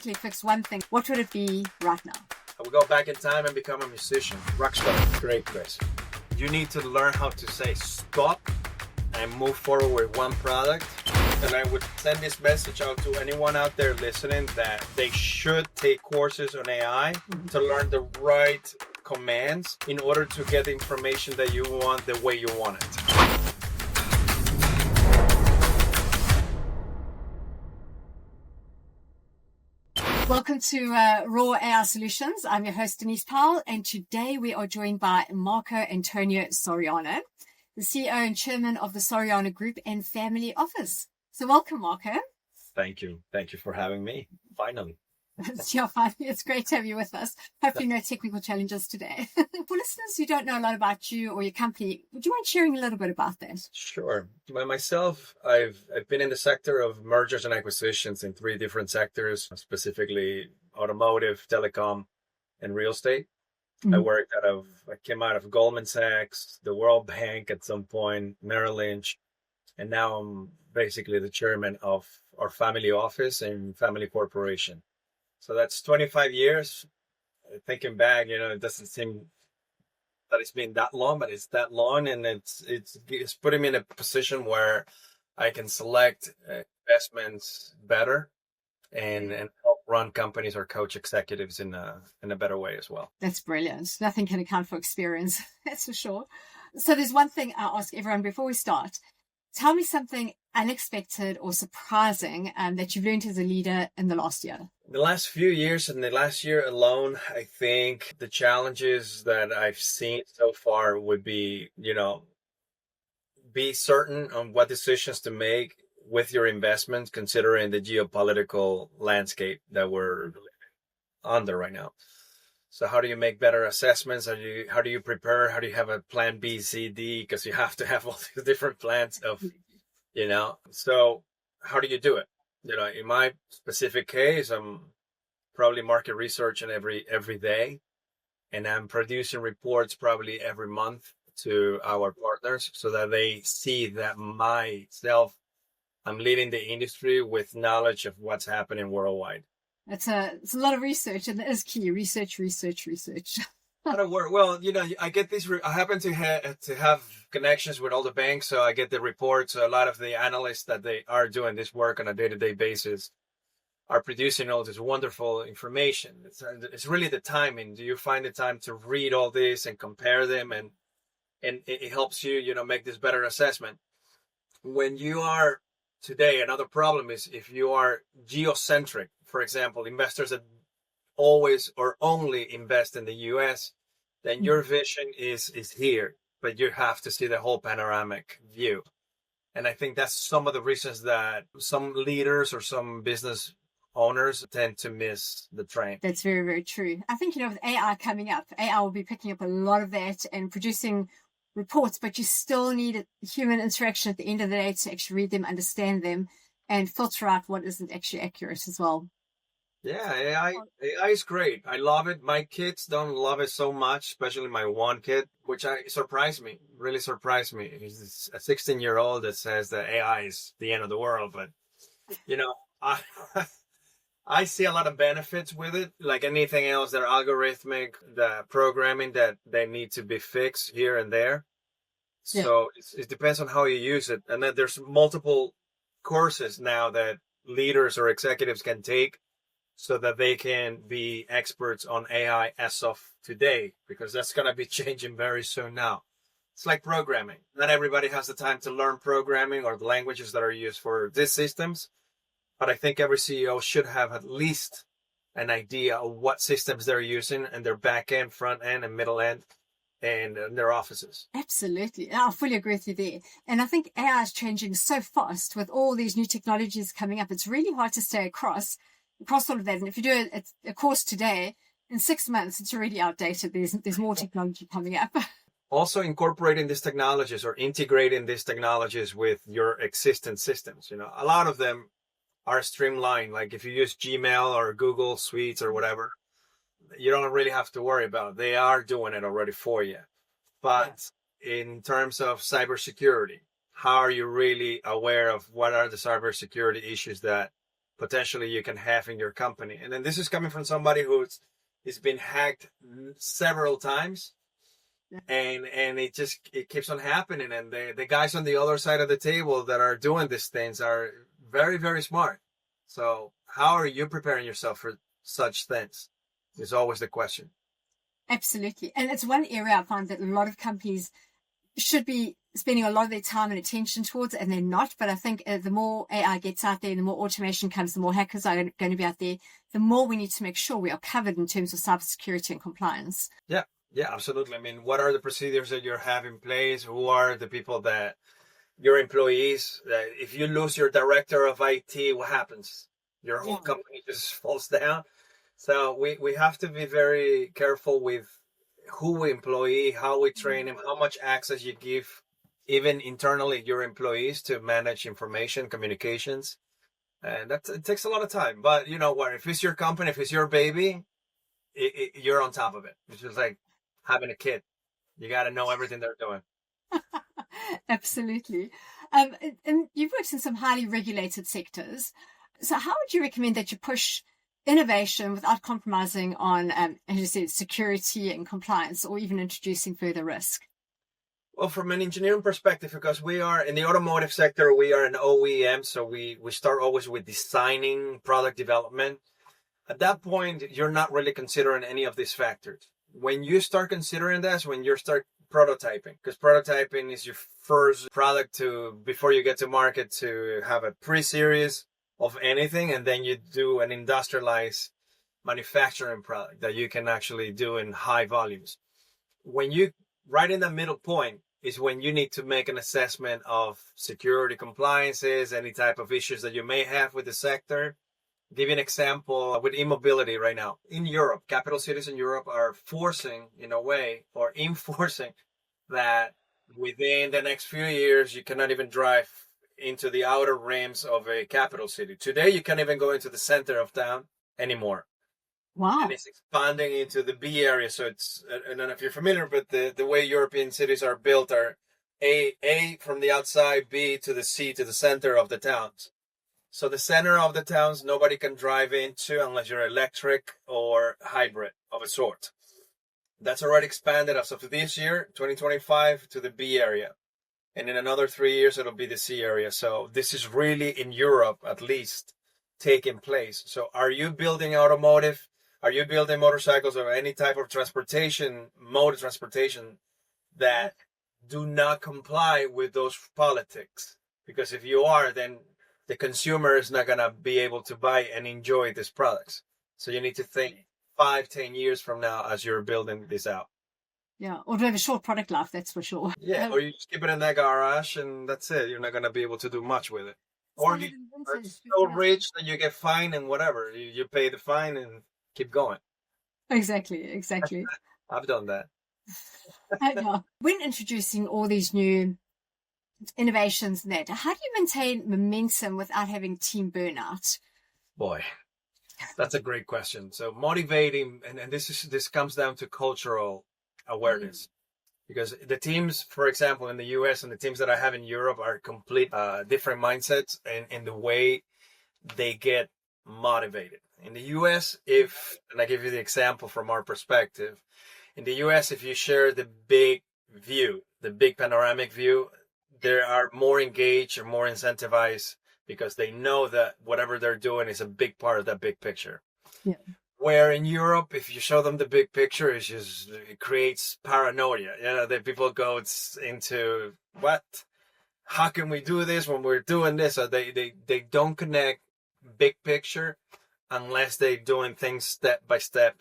Fix one thing, what would it be right now? I would go back in time and become a musician, rockstar. Great, Chris. You need to learn how to say stop and move forward with one product. And I would send this message out to anyone out there listening that they should take courses on AI to learn the right commands in order to get the information that you want the way you want it. Welcome to Raw AI Solutions. I'm your host, Denise Powell, and today we are joined by Marco Antonio Soriano, the CEO and Chairman of the Soriano Group and Family Office. So welcome, Marco. Thank you. Thank you for having me, finally. It's great to have you with us. Hopefully no technical challenges today. For listeners who don't know a lot about you or your company, would you mind sharing a little bit about that? Sure. By myself, I've been in the sector of mergers and acquisitions in 3 different sectors, specifically automotive, telecom, and real estate. I came out of Goldman Sachs, the World Bank at some point, Merrill Lynch, and now I'm basically the chairman of our family office and family corporation. So that's 25 years. Thinking back, it doesn't seem that it's been that long, but it's that long, and it's putting me in a position where I can select investments better and help run companies or coach executives in a better way as well. That's brilliant. Nothing can account for experience, that's for sure. So there's one thing I ask everyone before we start. Tell me something unexpected or surprising that you've learned as a leader in the last year. The last few years and the last year alone, I think the challenges that I've seen so far would be, be certain on what decisions to make with your investments, considering the geopolitical landscape that we're under right now. So how do you make better assessments? How do you prepare? How do you have a plan B, C, D? Because you have to have all these different plans of, So how do you do it? In my specific case, I'm probably market researching every day, and I'm producing reports probably every month to our partners so that they see that I'm leading the industry with knowledge of what's happening worldwide. It's a lot of research, and that is key. Research. Well, I get these. I happen to have connections with all the banks, so I get the reports. A lot of the analysts that they are doing this work on a day-to-day basis are producing all this wonderful information. It's really the timing. Do you find the time to read all this and compare them, and it helps you, make this better assessment. When you are today, another problem is if you are geocentric. For example, investors that always or only invest in the US, then your vision is here, but you have to see the whole panoramic view. And I think that's some of the reasons that some leaders or some business owners tend to miss the train. That's very, very true. I think, with AI coming up, AI will be picking up a lot of that and producing reports, but you still need human interaction at the end of the day to actually read them, understand them, and filter out what isn't actually accurate as well. Yeah, AI is great. I love it. My kids don't love it so much, especially my one kid, which really surprised me. He's a 16-year-old that says that AI is the end of the world. But, I see a lot of benefits with it, like anything else, that are algorithmic, the programming that they need to be fixed here and there. Yeah. So it depends on how you use it. And then there's multiple courses now that leaders or executives can take so that they can be experts on AI as of today, because that's going to be changing very soon now. It's like programming. Not everybody has the time to learn programming or the languages that are used for these systems. But I think every CEO should have at least an idea of what systems they're using in their back end, front end, and middle end, and in their offices. Absolutely. I fully agree with you there. And I think AI is changing so fast with all these new technologies coming up. It's really hard to stay across all of that. And if you do a course today, in 6 months, it's already outdated. There's more technology coming up. Also incorporating these technologies or integrating these technologies with your existing systems. A lot of them are streamlined. Like if you use Gmail or Google Suites or whatever, you don't really have to worry about it. They are doing it already for you. But in terms of cybersecurity, how are you really aware of what are the cybersecurity issues that potentially you can have in your company. And then this is coming from somebody who's been hacked several times, and it keeps on happening. And the guys on the other side of the table that are doing these things are very, very smart. So how are you preparing yourself for such things is always the question. Absolutely. And it's one area I find that a lot of companies should be spending a lot of their time and attention towards, and they're not. But I think the more AI gets out there, the more automation comes, the more hackers are going to be out there, the more we need to make sure we are covered in terms of cybersecurity and compliance. Yeah, absolutely. I mean, what are the procedures that you have in place? Who are the people that your employees? If you lose your director of IT, what happens? Your whole company just falls down. So we have to be very careful with who we employ, how we train them, how much access you give, even internally, your employees to manage information, communications. And it takes a lot of time. But you know what? If it's your company, if it's your baby, you're on top of it. It's just like having a kid. You got to know everything they're doing. Absolutely. And you've worked in some highly regulated sectors. So how would you recommend that you push innovation without compromising on, as you said, security and compliance, or even introducing further risk? Well, from an engineering perspective, because we are in the automotive sector, we are an OEM, so we start always with designing product development. At that point, you're not really considering any of these factors. When you start considering this, when you start prototyping, because prototyping is your first product before you get to market, to have a pre-series of anything, and then you do an industrialized manufacturing product that you can actually do in high volumes. When you right in the middle point is when you need to make an assessment of security compliances, any type of issues that you may have with the sector. I'll give you an example with e-mobility right now. In Europe, capital cities in Europe are forcing, in a way, or enforcing that within the next few years, you cannot even drive into the outer rims of a capital city. Today, you can't even go into the center of town anymore. Wow. And it's expanding into the B area. So it's, I don't know if you're familiar, but the way European cities are built are A from the outside, B to the C to the center of the towns. So the center of the towns, nobody can drive into unless you're electric or hybrid of a sort. That's already expanded as of this year, 2025, to the B area. And in another 3 years, it'll be the C area. So this is really in Europe, at least, taking place. So are you building automotive? Are you building motorcycles or any type of mode of transportation that do not comply with those politics? Because if you are, then the consumer is not going to be able to buy and enjoy these products. So you need to think 5-10 years from now as you're building this out. Yeah, or to have a short product life, that's for sure. Yeah, or you just keep it in that garage and that's it. You're not going to be able to do much with it. Or you are so rich that you get fined and whatever. You pay the fine and keep going. Exactly. I've done that. When introducing all these new innovations and that, how do you maintain momentum without having team burnout? Boy, that's a great question. So motivating, and this comes down to cultural awareness. Because the teams, for example, in the US and the teams that I have in Europe are complete different mindsets and the way they get motivated. In the US, and I give you the example from our perspective, in the US, if you share the big view, the big panoramic view, they are more engaged or more incentivized because they know that whatever they're doing is a big part of that big picture. Yeah. Where in Europe, if you show them the big picture, it creates paranoia. You know, the people go into what? How can we do this when we're doing this? So they don't connect big picture unless they're doing things step by step.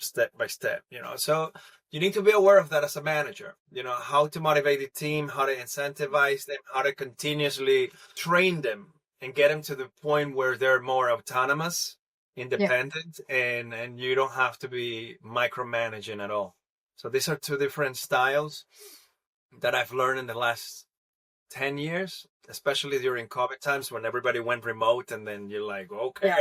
You know, so you need to be aware of that as a manager. You know, how to motivate the team, how to incentivize them, how to continuously train them and get them to the point where they're more autonomous, independent, and you don't have to be micromanaging at all. So these are two different styles that I've learned in the last 10 years, especially during COVID times when everybody went remote, and then you're like, okay,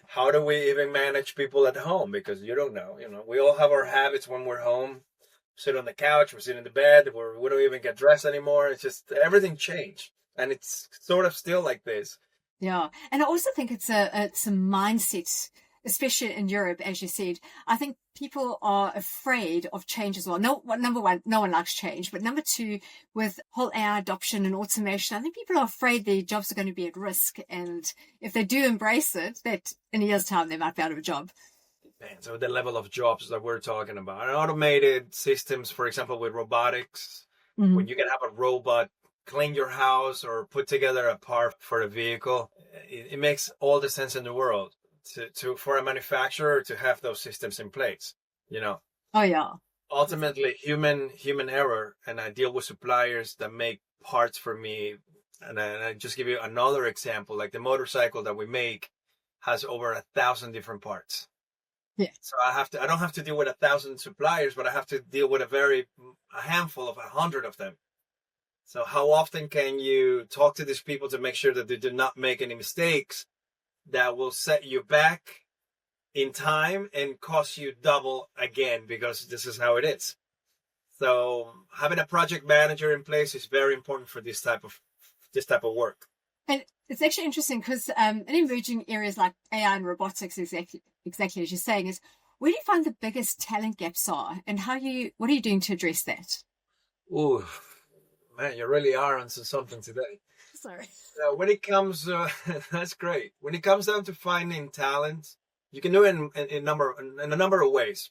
how do we even manage people at home? Because you don't know, we all have our habits when we're home, sit on the couch, we sit in the bed, we don't even get dressed anymore. It's just everything changed. And it's sort of still like this. Yeah. And I also think it's a mindset, especially in Europe, as you said. I think people are afraid of change as well. No, well, number one, no one likes change. But number two, with whole AI adoption and automation, I think people are afraid their jobs are going to be at risk. And if they do embrace it, that in a year's time, they might be out of a job. So the level of jobs that we're talking about, and automated systems, for example, with robotics, when you can have a robot clean your house or put together a part for a vehicle, it makes all the sense in the world to for a manufacturer to have those systems in place. You know, Oh, yeah. ultimately human error, and I deal with suppliers that make parts for me. And I just give you another example, like the motorcycle that we make has over 1,000 different parts. Yeah. So I don't have to deal with 1,000 suppliers, but I have to deal with a handful of 100 of them. So how often can you talk to these people to make sure that they do not make any mistakes that will set you back in time and cost you double again, because this is how it is. So having a project manager in place is very important for this type of work. And it's actually interesting because in emerging areas like AI and robotics, exactly as you're saying, is where do you find the biggest talent gaps are, and what are you doing to address that? Ooh, man, you really are onto something today. Sorry. When it comes, that's great. When it comes down to finding talent, you can do it in a number of ways.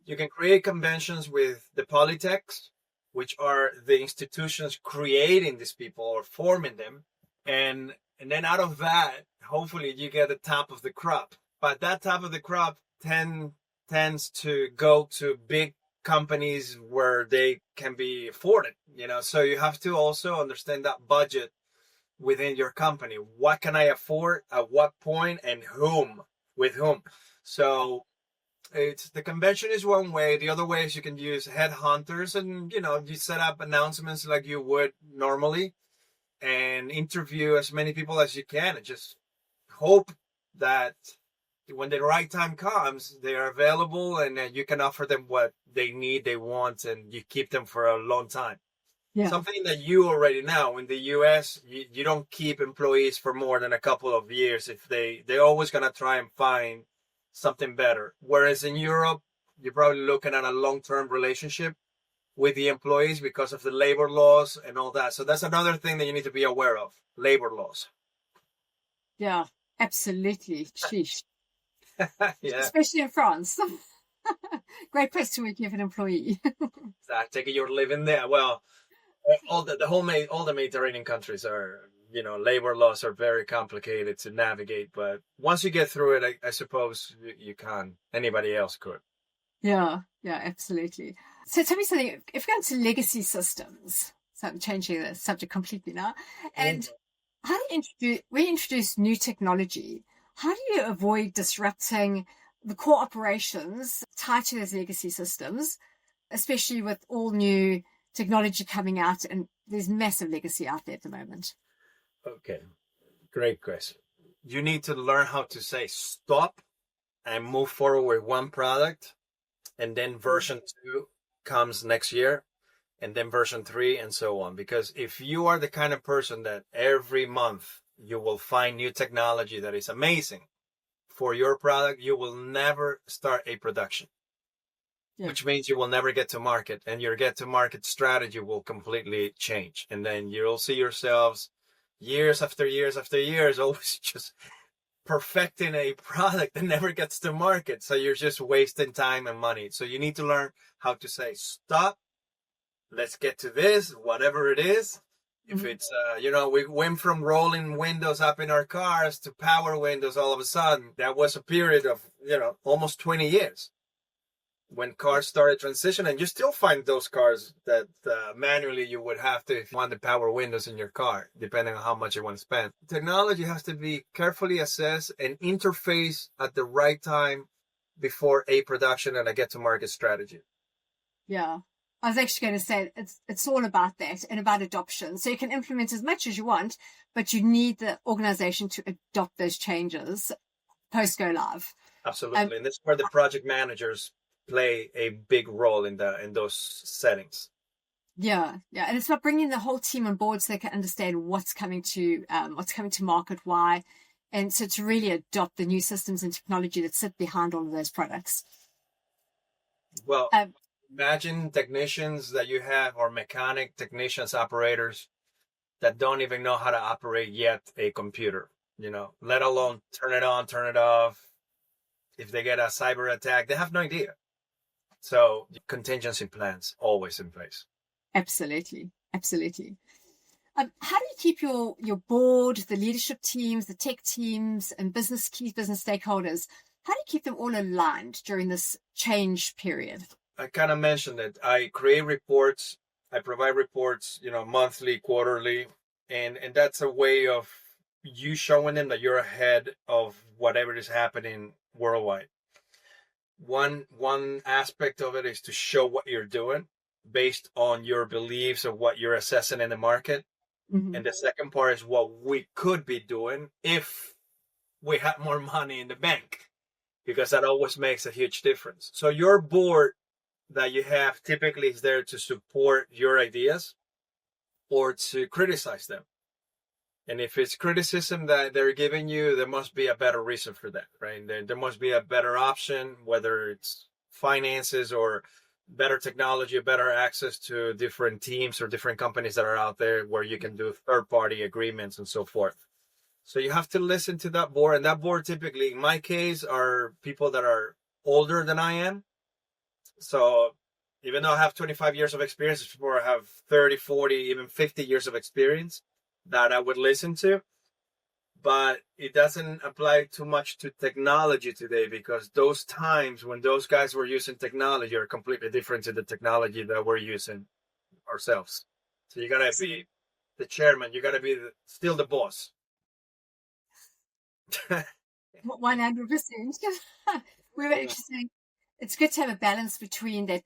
You can create conventions with the polytechs, which are the institutions creating these people or forming them. And then out of that, hopefully you get the top of the crop. But that top of the crop tends to go to big companies where they can be afforded, So you have to also understand that budget within your company. What can I afford at what point and with whom? So the convention is one way. The other way is you can use headhunters, and you set up announcements like you would normally and interview as many people as you can, and just hope that when the right time comes, they are available and you can offer them what they need, they want, and you keep them for a long time. Yeah. Something that you already know in the US, you don't keep employees for more than a couple of years. If they're always going to try and find something better. Whereas in Europe, you're probably looking at a long-term relationship with the employees because of the labor laws and all that. So that's another thing that you need to be aware of, labor laws. Yeah, absolutely. Sheesh. Yeah. Especially in France. Great place to work if an employee. I take it you're living there. Well, all the Mediterranean countries are, labor laws are very complicated to navigate. But once you get through it, I suppose you can. Anybody else could. Yeah, absolutely. So tell me something. If we go into legacy systems, so I'm changing the subject completely now, and how do we introduce new technology? How do you avoid disrupting the core operations tied to those legacy systems, especially with all new technology coming out, and there's massive legacy out there at the moment? Okay, great question. You need to learn how to say stop and move forward with one product, and then version 2 comes next year, and then version 3, and so on. Because if you are the kind of person that every month you will find new technology that is amazing for your product, you will never start a production. Yeah. Which means you will never get to market, and your get to market strategy will completely change. And then you'll see yourselves years after years after years always just perfecting a product that never gets to market. So you're just wasting time and money. So you need to learn how to say stop. Let's get to this, whatever it is. If it's, we went from rolling windows up in our cars to power windows all of a sudden. That was a period of, almost 20 years when cars started transitioning. You still find those cars that manually you would have to if you want the power windows in your car, depending on how much you want to spend. Technology has to be carefully assessed and interface at the right time before a production and a get-to-market strategy. Yeah. I was actually going to say it's all about that and about adoption. So you can implement as much as you want, but you need the organization to adopt those changes post go live. Absolutely. And this is where the project managers play a big role in those settings. Yeah, yeah, and it's about bringing the whole team on board so they can understand what's coming to market, why, and so to really adopt the new systems and technology that sit behind all of those products. Well, Um, imagine technicians that you have, or mechanic technicians, operators that don't even know how to operate yet a computer, let alone turn it on, turn it off. If they get a cyber attack, they have no idea. So contingency plans always in place. Absolutely, absolutely. How do you keep your board, the leadership teams, the tech teams, and key business stakeholders? How do you keep them all aligned during this change period? I kind of mentioned that I create reports, I provide reports, monthly, quarterly, and that's a way of you showing them that you're ahead of whatever is happening worldwide. One aspect of it is to show what you're doing based on your beliefs of what you're assessing in the market. Mm-hmm. And the second part is what we could be doing if we had more money in the bank, because that always makes a huge difference. So your board that you have typically is there to support your ideas or to criticize them. And if it's criticism that they're giving you, there must be a better reason for that, right? There must be a better option, whether it's finances or better technology, better access to different teams or different companies that are out there where you can do third-party agreements and so forth. So you have to listen to that board. And that board typically, in my case, are people that are older than I am. So even though I have 25 years of experience, before I have 30, 40, even 50 years of experience that I would listen to. But it doesn't apply too much to technology today, because those times when those guys were using technology are completely different to the technology that we're using ourselves. So you got to be the chairman. You got to be still the boss. 100%. We were actually saying it's good to have a balance between that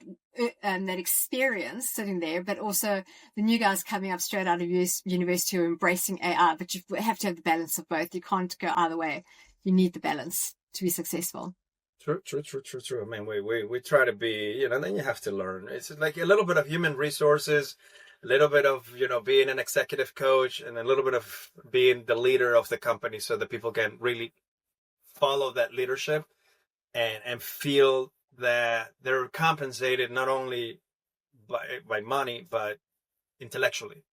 experience sitting there, but also the new guys coming up straight out of university who are embracing AI. But you have to have the balance of both. You can't go either way. You need the balance to be successful. True. I mean, we try to be, then you have to learn. It's like a little bit of human resources, a little bit of, being an executive coach, and a little bit of being the leader of the company so that people can really follow that leadership and feel that they're compensated not only by money, but intellectually.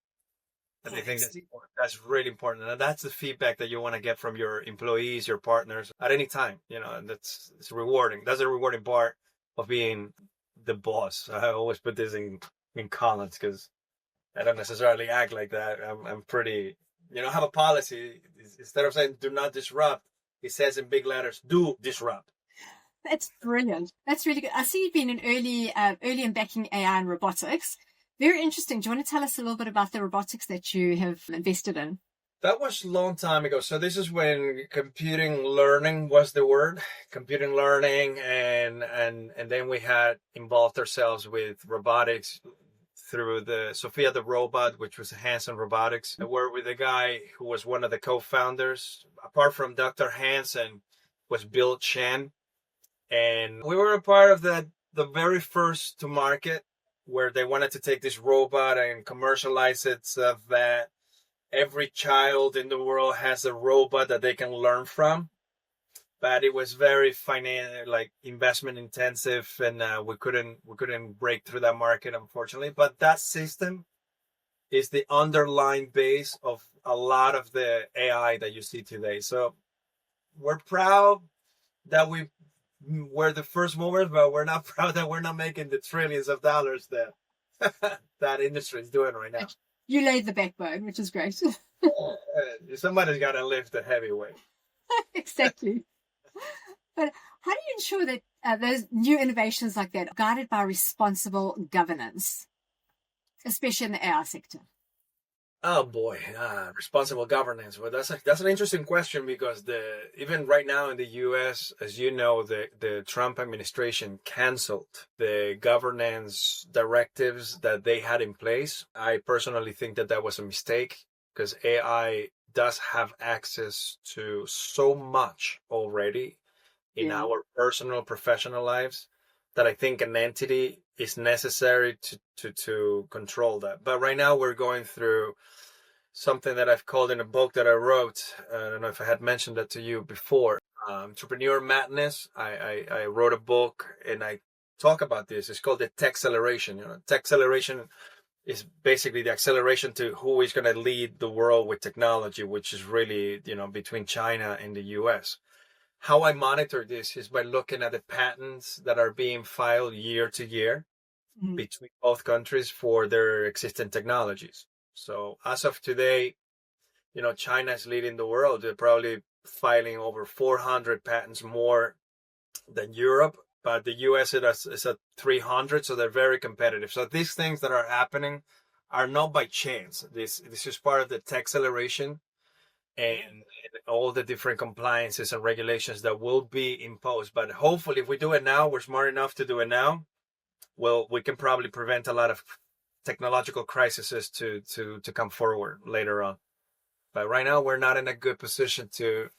And I think that's really important. And that's the feedback that you want to get from your employees, your partners at any time, and it's rewarding. That's a rewarding part of being the boss. I always put this in comments because I don't necessarily act like that. I'm pretty, I have a policy. Instead of saying do not disrupt, it says in big letters, do disrupt. That's brilliant. That's really good. I see you've been in early in backing AI and robotics. Very interesting. Do you want to tell us a little bit about the robotics that you have invested in? That was a long time ago. So this is when computing learning was the word, computing learning, and then we had involved ourselves with robotics through the Sophia the robot, which was Hanson Robotics. I worked with a guy who was one of the co-founders. Apart from Dr. Hanson, was Bill Chen, and we were a part of the very first to market, where they wanted to take this robot and commercialize it so that every child in the world has a robot that they can learn from. But it was very investment intensive, and we couldn't break through that market, unfortunately. But that system is the underlying base of a lot of the AI that you see today. So we're proud that we're the first movers, but we're not proud that we're not making the trillions of dollars that that industry is doing right now. You laid the backbone, which is great. Somebody's got to lift the heavy weight. Exactly. But how do you ensure that those new innovations like that are guided by responsible governance, especially in the AI sector? Oh boy, responsible governance. Well, that's an interesting question, because even right now in the U.S., as you know, the Trump administration canceled the governance directives that they had in place. I personally think that was a mistake, because AI does have access to so much already in our personal, professional lives, that I think an entity is necessary to control that. But right now we're going through something that I've called in a book that I wrote. I don't know if I had mentioned that to you before. Entrepreneur Madness. I wrote a book and I talk about this. It's called the tech acceleration. Tech acceleration is basically the acceleration to who is going to lead the world with technology, which is really, between China and the US. How I monitor this is by looking at the patents that are being filed year to year between both countries for their existing technologies. So as of today, China is leading the world. They're probably filing over 400 patents more than Europe, but the US is at 300, so they're very competitive. So these things that are happening are not by chance. This is part of the tech acceleration and all the different compliances and regulations that will be imposed. But hopefully, if we do it now, we're smart enough to do it now. Well, we can probably prevent a lot of technological crises to come forward later on. But right now, we're not in a good position to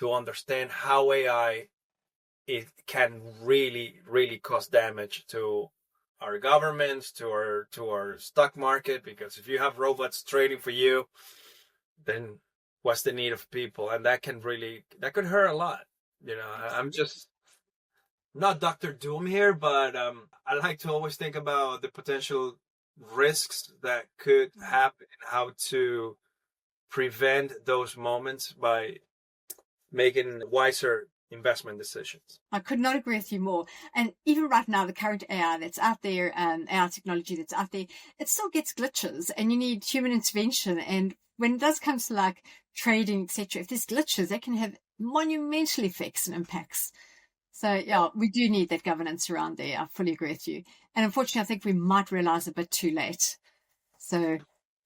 understand how AI it can really, really cause damage to our governments, to our stock market. Because if you have robots trading for you, then what's the need of people? And that could hurt a lot. I'm just not Dr. Doom here, but I like to always think about the potential risks that could happen and how to prevent those moments by making wiser investment decisions. I could not agree with you more. And even right now, the current AI that's out there, AI technology that's out there, it still gets glitches and you need human intervention. And when it does come to like trading, etc., if there's glitches, they can have monumental effects and impacts. So yeah, we do need that governance around there. I fully agree with you. And unfortunately, I think we might realize a bit too late. So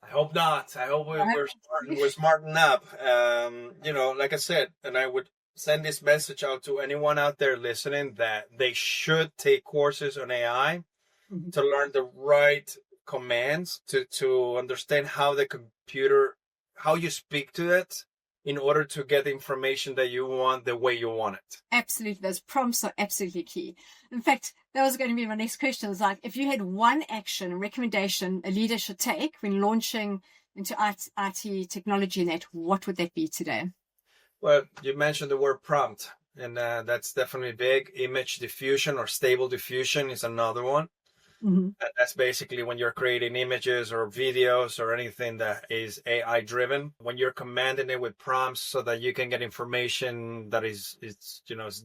I hope not. I hope we're smarting up. Like I said, and I would send this message out to anyone out there listening that they should take courses on AI to learn the right commands to understand how the computer, how you speak to it in order to get the information that you want the way you want it. Absolutely. Those prompts are absolutely key. In fact, that was going to be my next question. It's like, if you had one action and recommendation a leader should take when launching into IT technology net, what would that be today? Well, you mentioned the word prompt, and that's definitely big. Image diffusion or stable diffusion is another one. That's basically when you're creating images or videos or anything that is AI driven, when you're commanding it with prompts so that you can get information that is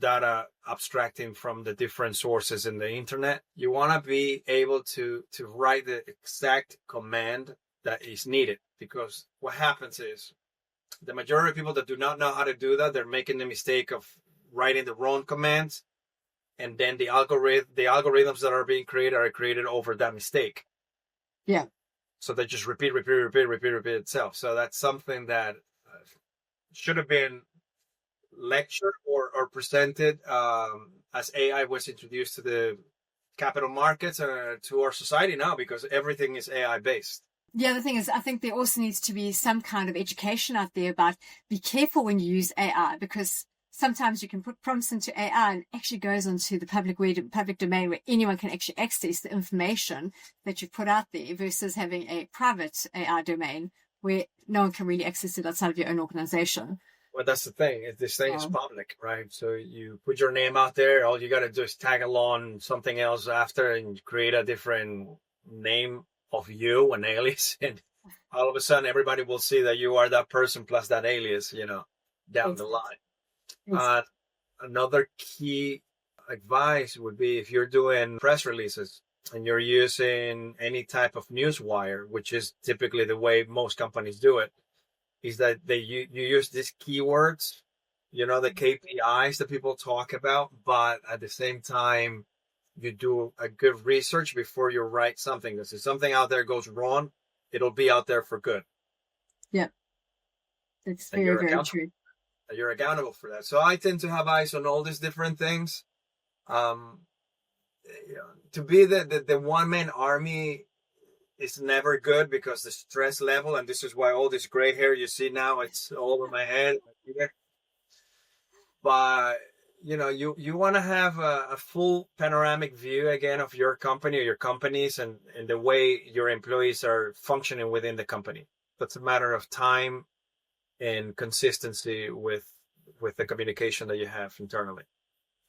data abstracting from the different sources in the internet. You want to be able to write the exact command that is needed, because what happens is the majority of people that do not know how to do that, they're making the mistake of writing the wrong commands. And then the algorithms that are being created are created over that mistake. Yeah. So they just repeat itself. So that's something that should have been lectured or presented as AI was introduced to the capital markets to our society now, because everything is AI based. The other thing is, I think there also needs to be some kind of education out there about be careful when you use AI, because sometimes you can put prompts into AI and it actually goes onto the public domain where anyone can actually access the information that you put out there, versus having a private AI domain where no one can really access it outside of your own organization. Well, that's the thing. This thing is public, right? So you put your name out there. All you got to do is tag along something else after and create a different name of you, an alias. And all of a sudden, everybody will see that you are that person plus that alias, down the line. Another key advice would be, if you're doing press releases and you're using any type of news wire, which is typically the way most companies do it, is that you use these keywords, the KPIs that people talk about, but at the same time, you do a good research before you write something. Because if something out there goes wrong, it'll be out there for good. Yeah, that's very, very true. You're accountable for that. So I tend to have eyes on all these different things. To be the one-man army is never good, because the stress level, and this is why all this gray hair you see now, it's all over my head. But you want to have a full panoramic view again of your company or your companies and the way your employees are functioning within the company. That's a matter of time and consistency with the communication that you have internally.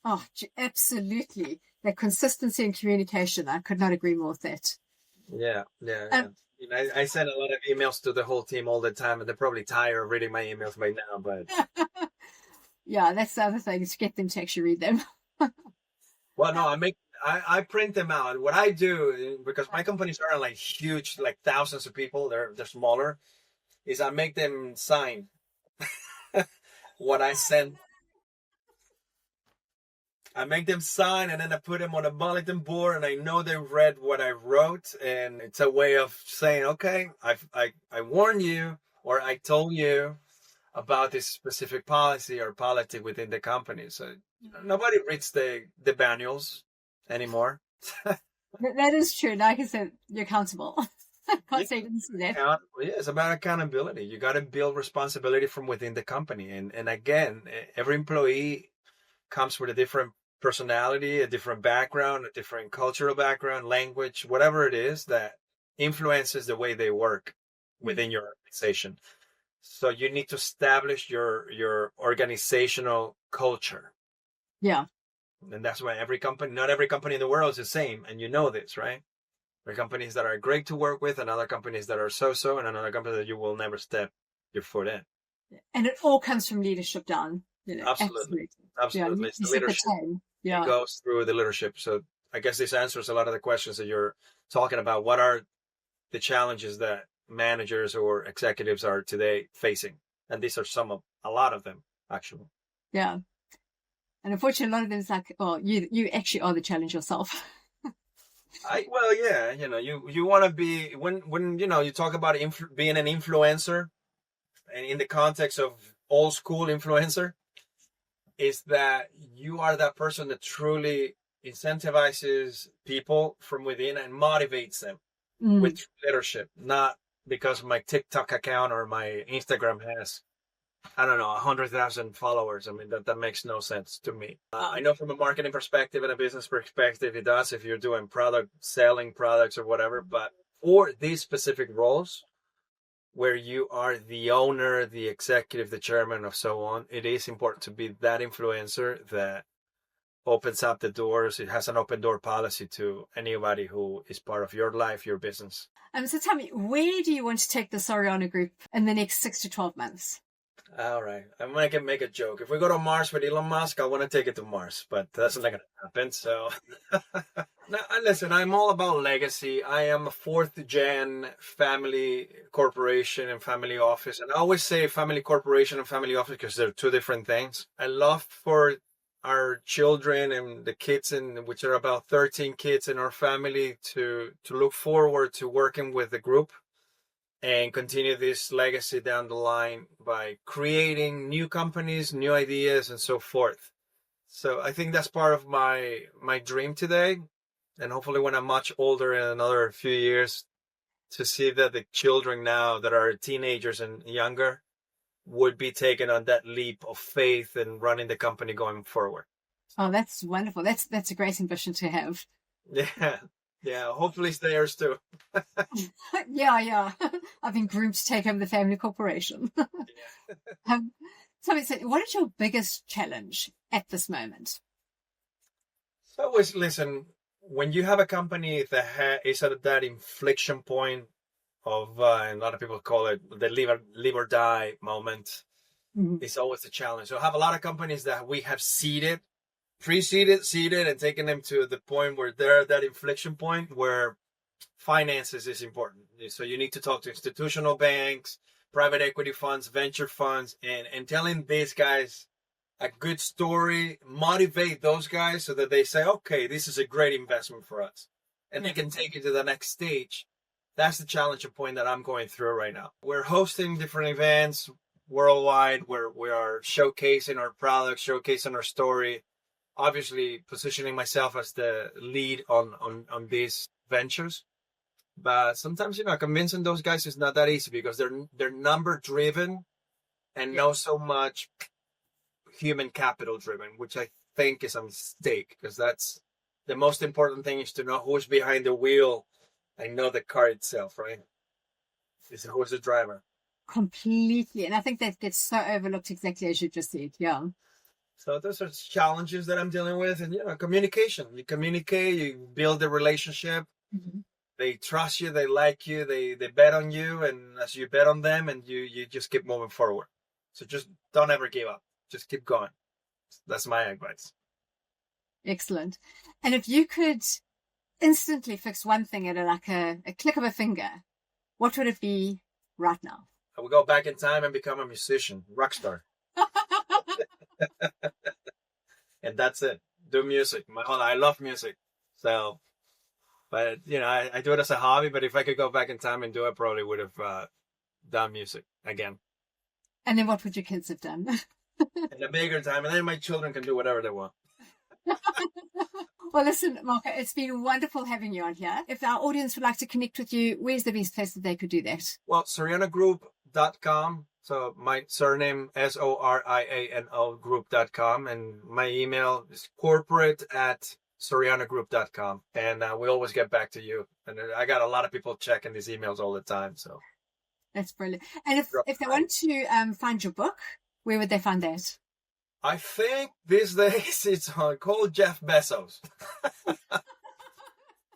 Oh, absolutely. That consistency and communication. I could not agree more with that. Yeah, yeah, yeah. Um, I send a lot of emails to the whole team all the time, and they're probably tired of reading my emails by now. But yeah, that's the other thing, is to get them to actually read them. well, no, I print them out. What I do, because my companies aren't like huge, like thousands of people, they're smaller, is I make them sign what I send. I make them sign, and then I put them on a bulletin board, and I know they read what I wrote, and it's a way of saying, okay, I warned you, or I told you about this specific policy or politic within the company. So nobody reads the manuals anymore. That is true. Like I said, you're accountable. Can't say you didn't see that. Yeah, it's about accountability. You got to build responsibility from within the company, and again, every employee comes with a different personality, a different background, a different cultural background, language, whatever it is that influences the way they work within your organization. So you need to establish your organizational culture. Yeah. And that's why not every company in the world is the same. And you know this, right? There are companies that are great to work with and other companies that are so-so and another company that you will never step your foot in. And it all comes from leadership down. Absolutely. Yeah, It's the leadership. Yeah. It goes through the leadership. So I guess this answers a lot of the questions that you're talking about. What are the challenges that managers or executives are today facing? And these are a lot of them, actually. Yeah. And unfortunately, a lot of them is like, oh, you actually are the challenge yourself. Well, yeah, you want to be, when you talk about being an influencer, and in the context of old school influencer, is that you are that person that truly incentivizes people from within and motivates them with leadership, not because my TikTok account or my Instagram has, I don't know, 100,000 followers. I mean, that makes no sense to me. I know from a marketing perspective and a business perspective, it does if you're doing selling products or whatever, but for these specific roles, where you are the owner, the executive, the chairman, of so on, it is important to be that influencer that opens up the doors. It has an open door policy to anybody who is part of your life, your business. So tell me, where do you want to take the Soriano Group in the next 6 to 12 months? All right. I'm going to make a joke. If we go to Mars with Elon Musk, I want to take it to Mars, but that's not going to happen. So now, listen, I'm all about legacy. I am a fourth gen family corporation and family office. And I always say family corporation and family office because they're two different things. I love for our children and the kids, which are about 13 kids in our family, to look forward to working with the group and continue this legacy down the line by creating new companies, new ideas, and so forth. So I think that's part of my dream today. And hopefully when I'm much older in another few years, to see that the children now that are teenagers and younger would be taking on that leap of faith and running the company going forward. Oh, that's wonderful. That's a great ambition to have. Yeah, hopefully it's theirs too. Yeah. I've been groomed to take over the family corporation. So what is your biggest challenge at this moment? So listen, when you have a company that is at that inflection point of, and a lot of people call it the live or die moment, it's always a challenge. So I have a lot of companies that we have seeded, and taken them to the point where they're at that inflection point where finances is important. So you need to talk to institutional banks, private equity funds, venture funds, and telling these guys a good story, motivate those guys so that they say, okay, this is a great investment for us. And they can take it to the next stage. That's the challenge point that I'm going through right now. We're hosting different events worldwide where we are showcasing our products, showcasing our story, obviously positioning myself as the lead on these ventures. But sometimes, convincing those guys is not that easy because they're number driven and not so much human capital driven, which I think is a mistake, because that's the most important thing, is to know who's behind the wheel and know the car itself, right? Is who's the driver. Completely. And I think that gets so overlooked, exactly as you just said. Yeah. So those are challenges that I'm dealing with. And, communication. You communicate, you build a relationship. Mm-hmm. They trust you, they like you, they bet on you. And as you bet on them, and you just keep moving forward. So just don't ever give up. Just keep going. That's my advice. Excellent. And if you could instantly fix one thing at a click of a finger, what would it be right now? I would go back in time and become a musician, rockstar. And that's it. Do music. I love music. So, but, I do it as a hobby. But if I could go back in time and do it, I probably would have done music again. And then what would your kids have done? In a bigger time. And then my children can do whatever they want. Well, listen, Marco, it's been wonderful having you on here. If our audience would like to connect with you, where's the best place that they could do that? Well, SorianoGroup.com. So my surname, SORIANO group.com. And my email is corporate@SorianoGroup.com. And we always get back to you. And I got a lot of people checking these emails all the time. So that's brilliant. And if they want to find your book, where would they find that? I think these days it's called Jeff Bezos.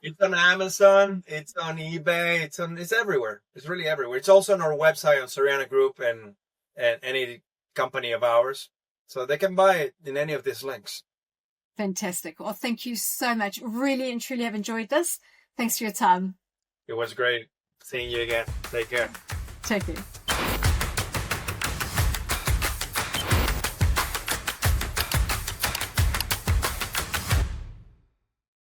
It's on Amazon, it's on eBay, it's everywhere. It's really everywhere. It's also on our website on Soriano Group and any company of ours. So they can buy it in any of these links. Fantastic. Well, thank you so much. Really and truly have enjoyed this. Thanks for your time. It was great seeing you again. Take care. Take care.